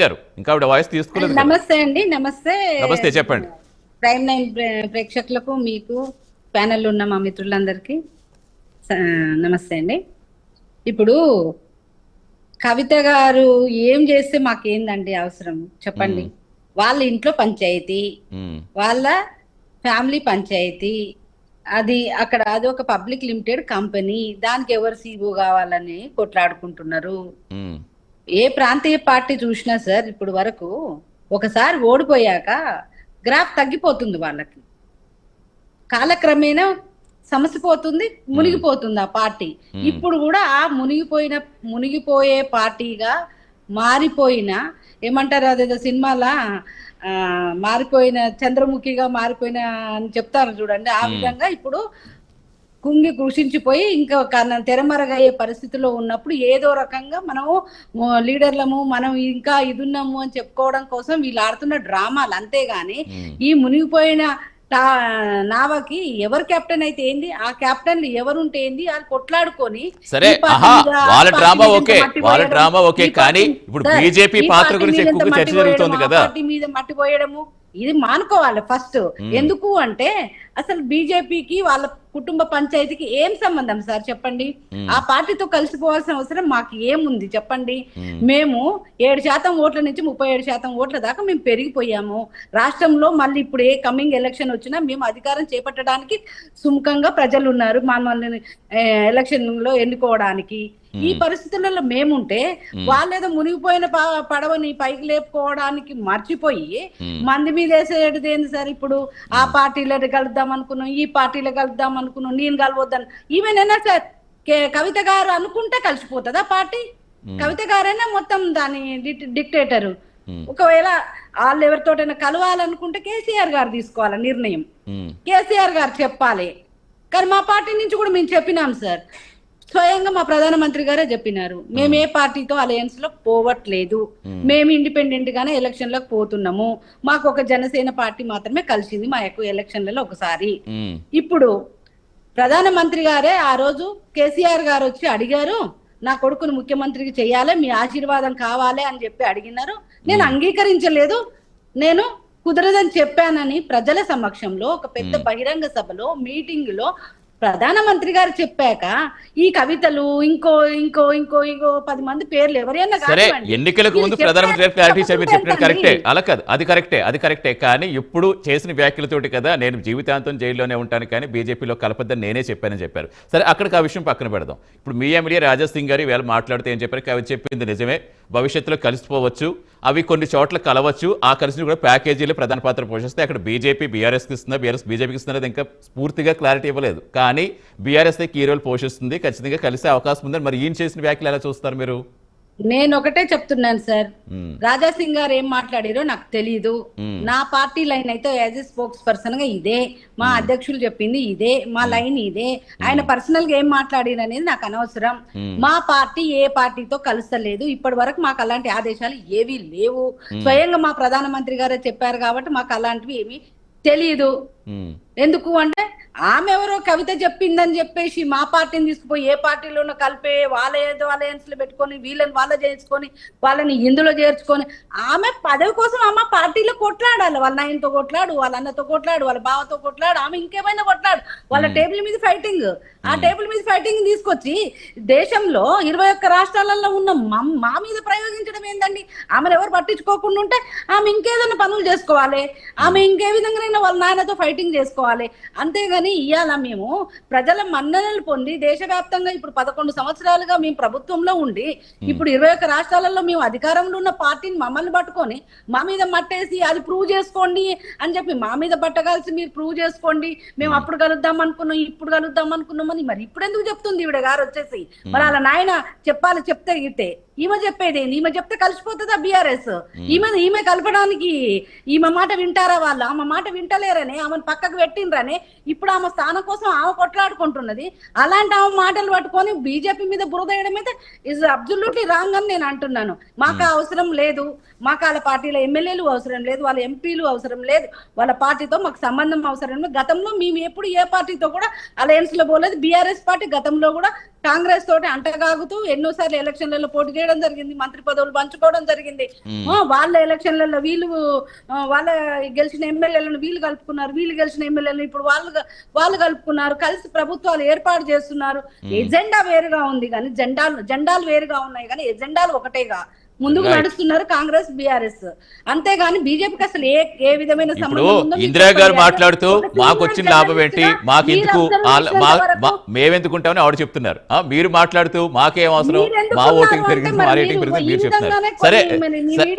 గారు ఇంకా ఆవిడ వాయిస్ తీసుకోలేదు. నమస్తే అండి. నమస్తే. నమస్తే, చెప్పండి. ప్రైమ్ 9 ప్రేక్షకులకు, మీకు ప్యానెల్ ఉన్న మా మిత్రులందరికీ నమస్తే అండి. ఇప్పుడు కవిత గారు ఏం చేస్తే మాకేందండి అవసరం చెప్పండి. వాళ్ళ ఇంట్లో పంచాయతీ, వాళ్ళ ఫ్యామిలీ పంచాయతీ, అది అక్కడ అది ఒక పబ్లిక్ లిమిటెడ్ కంపెనీ, దానికి ఎవరు సీఈఓ కావాలని కొట్లాడుకుంటున్నారు. ఏ ప్రాంతీయ పార్టీ చూసినా సార్ ఇప్పుడు వరకు ఒకసారి ఓడిపోయాక గ్రాఫ్ తగ్గిపోతుంది, వాళ్ళకి కాలక్రమేణా సమసిపోతుంది, మునిగిపోతుంది ఆ పార్టీ. ఇప్పుడు కూడా ఆ మునిగిపోయే పార్టీగా మారిపోయిన, ఏమంటారు అదేదో సినిమాలా మారిపోయిన చంద్రముఖిగా మారిపోయిన అని చెప్తారు చూడండి, ఆ విధంగా ఇప్పుడు కుంగి కృషించిపోయి ఇంకా తెరమరగయ్యే పరిస్థితిలో ఉన్నప్పుడు ఏదో రకంగా మనము లీడర్లము, మనం ఇంకా ఇదున్నాము అని చెప్పుకోవడం కోసం వీళ్ళు ఆడుతున్న డ్రామాలు, అంతేగాని ఈ మునిగిపోయిన నావకి ఎవరు కెప్టెన్ అయితే ఏంది, ఆ కెప్టెన్లు ఎవరుంటే ఏంది, వాళ్ళు కొట్లాడుకొని సరే వాళ్ళ డ్రామా ఓకే, వాళ్ళ డ్రామా ఓకే, కానీ ఇప్పుడు బీజేపీ పాత్ర గురించి ఎక్కువ చర్చ జరుగుతుంది కదా, పార్టీ మీద మట్టి పోయడము ఇది మానుకోవాలి ఫస్ట్. ఎందుకు అంటే అసలు బీజేపీకి వాళ్ళ కుటుంబ పంచాయతీకి ఏం సంబంధం సార్ చెప్పండి. ఆ పార్టీతో కలిసిపోవాల్సిన అవసరం మాకు ఏముంది చెప్పండి. మేము 7% ఓట్ల నుంచి 37% ఓట్ల దాకా మేము పెరిగిపోయాము రాష్ట్రంలో. మళ్ళీ ఇప్పుడు ఏ కమింగ్ ఎలక్షన్ వచ్చినా మేము అధికారం చేపట్టడానికి సుముఖంగా ప్రజలు ఉన్నారు మమ్మల్ని ఎలక్షన్ లో ఎన్నుకోవడానికి. ఈ పరిస్థితులలో మేముంటే వాళ్ళేదో మునిగిపోయిన పడవని పైకి లేపుకోవడానికి మర్చిపోయి మంది మీద వేసేది ఏంది సార్. ఇప్పుడు ఆ పార్టీలో కలుద్దాం అనుకున్నాం, ఈ పార్టీలో కలుద్దాం అనుకున్నాం, నేను కలవద్దాను. ఈవెనైనా సార్ కవిత గారు అనుకుంటే కలిసిపోతుందా పార్టీ? కవిత గారైనా మొత్తం దాని డిక్టేటరు. ఒకవేళ వాళ్ళు ఎవరితోటైనా కలవాలనుకుంటే కేసీఆర్ గారు తీసుకోవాలి నిర్ణయం, కేసీఆర్ గారు చెప్పాలి. కానీ మా పార్టీ నుంచి కూడా మేము చెప్పినాం సార్, స్వయంగా మా ప్రధానమంత్రి గారే చెప్పినారు, మేము ఏ పార్టీతో అలయన్స్ లో పోవట్లేదు, మేము ఇండిపెండెంట్ గానే ఎలక్షన్ లకు పోతున్నాము, మాకు ఒక జనసేన పార్టీ మాత్రమే కలిసింది మా యొక్క ఎలక్షన్లలో ఒకసారి. ఇప్పుడు ప్రధానమంత్రి గారే ఆ రోజు కేసీఆర్ గారు వచ్చి అడిగారు, నా కొడుకును ముఖ్యమంత్రికి చెయ్యాలి, మీ ఆశీర్వాదం కావాలి అని చెప్పి అడిగినారు. నేను అంగీకరించలేదు, నేను కుదరదని చెప్పానని ప్రజల సమక్షంలో ఒక పెద్ద బహిరంగ సభలో మీటింగ్ లో ప్రధానమంత్రి గారు చెప్పాక ఈ కవితలు ఇంకో ఇంకో ఇంకో ఇంకో 10 మంది పేర్లు ఎవరైనా ఎన్నికలకు ముందు ప్రధానమంత్రి క్లారిటీ చెప్పినట్టు కరెక్టే, అలా కాదు, అది కరెక్టే. కానీ ఇప్పుడు చేసిన వ్యాఖ్యలతోటి కదా నేను జీవితాంతం జైల్లోనే ఉంటాను కానీ బీజేపీలో కలపద్దని నేనే చెప్పానని చెప్పారు. సరే అక్కడికి ఆ విషయం పక్కన పెడదాం. ఇప్పుడు మీ ఎమ్మెల్యే రాజా సింగ్ గారు వీళ్ళు మాట్లాడితే ఏం చెప్పారు, కవిత చెప్పింది నిజమే, భవిష్యత్తులో కలిసిపోవచ్చు, అవి కొన్ని చోట్ల కలవచ్చు, ఆ కలిసి కూడా ప్యాకేజీలు ప్రధాన పాత్ర పోషిస్తే అక్కడ బీజేపీ బీఆర్ఎస్కి ఇస్తుందా, బీఆర్ఎస్ బీజేపీకి ఇస్తున్నది ఇంకా పూర్తిగా క్లారిటీ ఇవ్వలేదు. కానీ బీఆర్ఎస్ కీ రోల్ పోషిస్తుంది, ఖచ్చితంగా కలిసే అవకాశం ఉందని మరి ఈయన చేసిన వ్యాఖ్యలు ఎలా చూస్తారు మీరు? నేను ఒకటే చెప్తున్నాను సార్, రాజా సింగ్ గారు ఏం మాట్లాడారో నాకు తెలీదు. నా పార్టీ లైన్ అయితే యాజ్ ఎ స్పోక్స్ పర్సన్ గా ఇదే, మా అధ్యక్షులు చెప్పింది ఇదే, మా లైన్ ఇదే. ఆయన పర్సనల్ గా ఏం మాట్లాడారు అనేది నాకు అనవసరం. మా పార్టీ ఏ పార్టీతో కలుస్తలేదు, ఇప్పటి వరకు మాకు అలాంటి ఆదేశాలు ఏవీ లేవు. స్వయంగా మా ప్రధానమంత్రి గారే చెప్పారు కాబట్టి మాకు అలాంటివి ఏమీ తెలియదు. ఎందుకు అంటే ఆమె ఎవరో కవిత చెప్పిందని చెప్పేసి మా పార్టీని తీసుకుపోయి ఏ పార్టీలోనో కలిపే వాళ్ళ ఏదో అలయన్స్ లో పెట్టుకొని వీళ్ళని వాళ్ళ చేసుకొని వాళ్ళని ఇందులో చేర్చుకొని ఆమె పదవి కోసం ఆమె పార్టీలో కొట్లాడాలి. వాళ్ళ నాయనతో కొట్లాడు, వాళ్ళ అన్నతో కొట్లాడు, వాళ్ళ బావతో కొట్లాడు, ఆమె ఇంకేమైనా కొట్లాడు, వాళ్ళ టేబుల్ మీద ఫైటింగ్. ఆ టేబుల్ మీద ఫైటింగ్ తీసుకొచ్చి దేశంలో 21 రాష్ట్రాలలో ఉన్న మా మీద ప్రయోగించడం ఏందండి? ఆమెను ఎవరు పట్టించుకోకుండా ఉంటే ఆమె ఇంకేదైనా పనులు చేసుకోవాలి, ఆమె ఇంకే విధంగా వాళ్ళ నాయనతో ఫైటింగ్ చేసుకోవాలి. అంతేగాని ఇవాళ మేము ప్రజల మన్ననలు పొంది దేశవ్యాప్తంగా ఇప్పుడు 11 సంవత్సరాలుగా మేము ప్రభుత్వంలో ఉండి ఇప్పుడు 21 రాష్ట్రాలలో మేము అధికారంలో ఉన్న పార్టీని మమ్మల్ని పట్టుకొని మా మీద మట్టేసి అది ప్రూవ్ చేసుకోండి అని చెప్పి మా మీద పట్టగాల్సి మీరు ప్రూవ్ చేసుకోండి, మేము అప్పుడు కలుద్దాం అనుకున్నాం ఇప్పుడు కలుద్దాం అనుకున్నాం అని మరి ఇప్పుడు ఎందుకు చెప్తుంది ఈవిడ గారు వచ్చేసి? మరి అలా నాయన చెప్పాలి, చెప్తే గిట్టే ఈమె చెప్పేది ఏంది? ఈమె చెప్తే కలిసిపోతుందా బీఆర్ఎస్? ఈమె కలపడానికి ఈమె మాట వింటారా వాళ్ళు? ఆమె మాట వింటలేరని ఆమెను పక్కకు పెట్టిండ్రని ఇప్పుడు ఆమె స్థానం కోసం ఆమె కొట్లాడుకుంటున్నది. అలాంటి ఆమె మాటలు పట్టుకొని బీజేపీ మీద బురద వేయడం అయితే ఇస్ అబ్సల్యూట్లీ రాంగ్ అని నేను అంటున్నాను. మాకు అవసరం లేదు, మాకు వాళ్ళ పార్టీలో ఎమ్మెల్యేలు అవసరం లేదు, వాళ్ళ ఎంపీలు అవసరం లేదు, వాళ్ళ పార్టీతో మాకు సంబంధం అవసరం లేదు. గతంలో మేము ఎప్పుడు ఏ పార్టీతో కూడా అలయన్స్ లో పోలేదు. బీఆర్ఎస్ పార్టీ గతంలో కూడా కాంగ్రెస్ తోటి అంటగాగుతూ ఎన్నోసార్లు ఎలక్షన్లలో పోటీ చేయడం జరిగింది, మంత్రి పదవులు పంచుకోవడం జరిగింది. వాళ్ళ ఎలక్షన్లలో వీళ్ళు వాళ్ళ గెలిచిన ఎమ్మెల్యేలను వీళ్ళు కలుపుకున్నారు, వీళ్ళు గెలిచిన ఎమ్మెల్యేలను ఇప్పుడు వాళ్ళు కలుపుకున్నారు, కలిసి ప్రభుత్వాలు ఏర్పాటు చేస్తున్నారు. ఎజెండా వేరుగా ఉంది కానీ జెండాలు వేరుగా ఉన్నాయి కానీ ఎజెండాలు ఒకటేగా ముందుకు నడుస్తున్నారు కాంగ్రెస్ బీఆర్ఎస్. అంతేగాని బీజేపీకి అసలు ఏ విధమైన ఇందిరా గారు మాట్లాడుతూ మాకు వచ్చిన లాభం ఏంటి, మాకు ఎందుకు, మేమెందుకుంటామని ఆవిడ చెప్తున్నారు. మీరు మాట్లాడుతూ మాకేం అవసరం, మా ఓటింగ్ పెరిగింది, మా రేటింగ్ పెరిగింది మీరు చెప్తున్నారు. సరే సరే